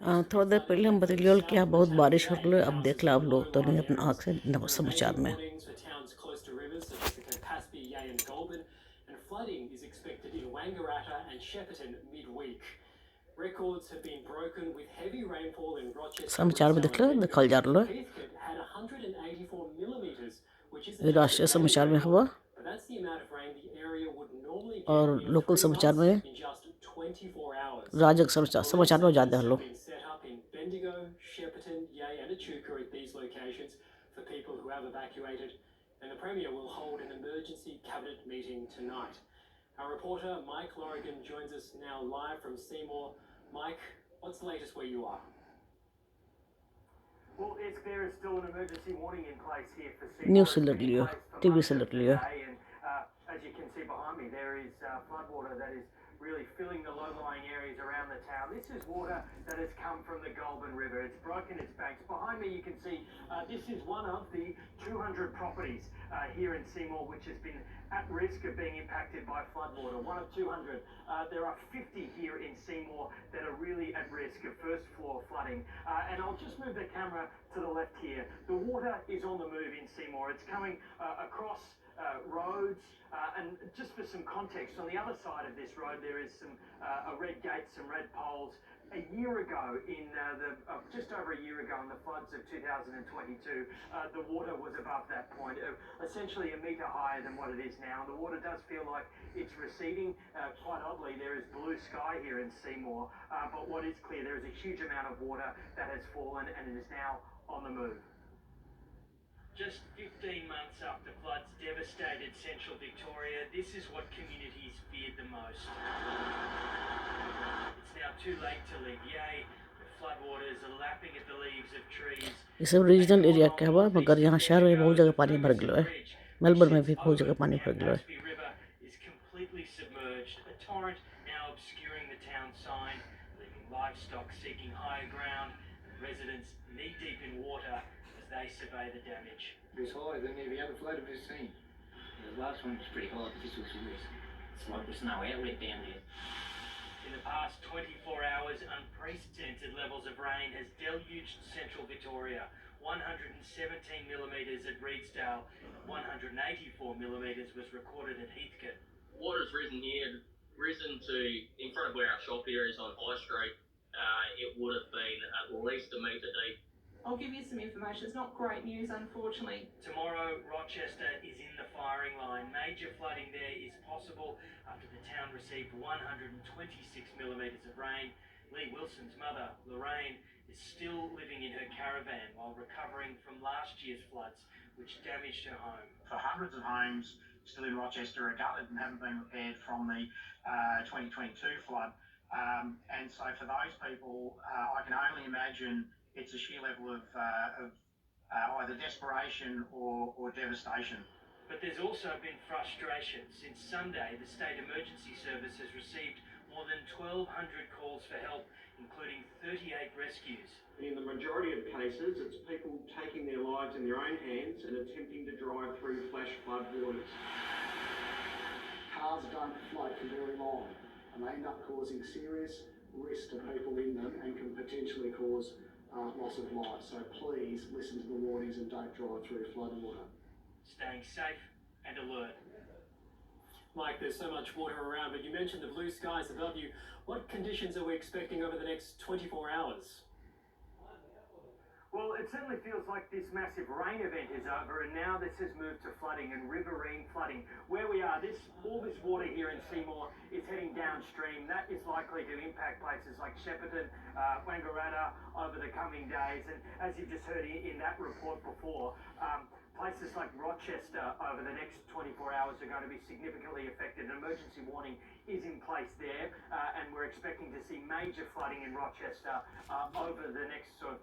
थोड़ा देर पहले हम बतलियोल कि यहाँ बहुत बारिश हो रही है। अब देख ला अब लोग तो नहीं अपना आँख से समाचार में। warnings for towns close to rivers such as the Campaspe, Yea and Goulburn, and flooding is expected in Wangaratta and Shepparton midweek. Records have been broken with heavy rainfall in Rochester, समाचार में Ridsdale देख and low Bendigo. दिखल जा रहा है। Heathcote had 184 millimetres, which ये isn't just a राष्ट्रीय daily समाचार में record, हुआ but that's the amount of rain the area would normally और get in लोकल 3 समाचार months में in just 24 hours. राज्य Alert समाचार में ज़्यादा centres have hello. been set up in Bendigo, Shepparton, Yea and Echuca at these locations for people who have evacuated, and the Premier will hold an emergency cabinet meeting tonight. Our reporter Mike Lorigan joins us now live from Seymour. Mike, what's the latest where you are? Well, there is still an emergency warning in place here for news Seymour. से It's लड़ been in Leo, place for TV much से of लड़ लियो। today, and as you can see behind me, there is floodwater that is really filling the low-lying areas around the town. This is water that has come from the Goulburn River. It's broken its banks. Behind me, you can see this is one of the 200 properties here in Seymour which has been at risk of being impacted by floodwater. One of 200. There are 50 here in Seymour that are really at risk of first floor flooding. And I'll just move the camera to the left here. The water is on the move in Seymour. It's coming across roads, and just for some context, on the other side of this road there is a red gate, some red poles. A year ago, just over a year ago, in the floods of 2022, the water was above that point, essentially a metre higher than what it is now. The water does feel like it's receding. Quite oddly, there is blue sky here in Seymour, but what is clear, there is a huge amount of water that has fallen and it is now on the move. Just 15 months after floods devastated central Victoria, this is what communities feared the most. It's now too late to leave Yea. The floodwaters are lapping at the leaves of trees. ये सब regional area क्या हुआ, मगर यहाँ शहर में बहुत जगह पानी भर गया है। मेलबर्न में भी बहुत जगह पानी भर गया है। Campaspe River is completely submerged. A torrent now obscuring the town sign, leaving livestock seeking higher ground, and residents knee-deep in water as they survey the damage. It's higher than every other flood we've seen. The last one was pretty high, but this looks worse. It's like there's no outlet down there. In the past 24 hours, unprecedented levels of rain has deluged central Victoria. 117 millimetres at Ridsdale, 184 millimetres was recorded at Heathcote. Water's risen here, risen to in front of where our shop here is on High Street. It would have been at least a metre deep. I'll give you some information. It's not great news, unfortunately. Tomorrow, Rochester is in the firing line. Major flooding there is possible after the town received 126 millimetres of rain. Lee Wilson's mother, Lorraine, is still living in her caravan while recovering from last year's floods, which damaged her home. For hundreds of homes still in Rochester are gutted and haven't been repaired from the 2022 flood. And so for those people, I can only imagine it's a sheer level of either desperation or devastation. But there's also been frustration. Since Sunday, the State Emergency Service has received more than 1,200 calls for help, including 38 rescues. In the majority of cases, it's people taking their lives in their own hands and attempting to drive through flash flood waters. Cars don't float for very long, and they end up causing serious risk to people in them and can potentially cause loss of life. So please listen to the warnings and don't drive through floodwater. Staying safe and alert. Mike, there's so much water around, but you mentioned the blue skies above you. What conditions are we expecting over the next 24 hours? Well, it certainly feels like this massive rain event is over, and now this has moved to flooding and riverine flooding. Where we are, all this water here in Seymour is heading downstream. That is likely to impact places like Shepparton, Wangaratta over the coming days. And as you've just heard in that report before, places like Rochester over the next 24 hours are going to be significantly affected. An emergency warning is in place there, and we're expecting to see major flooding in Rochester over the next sort of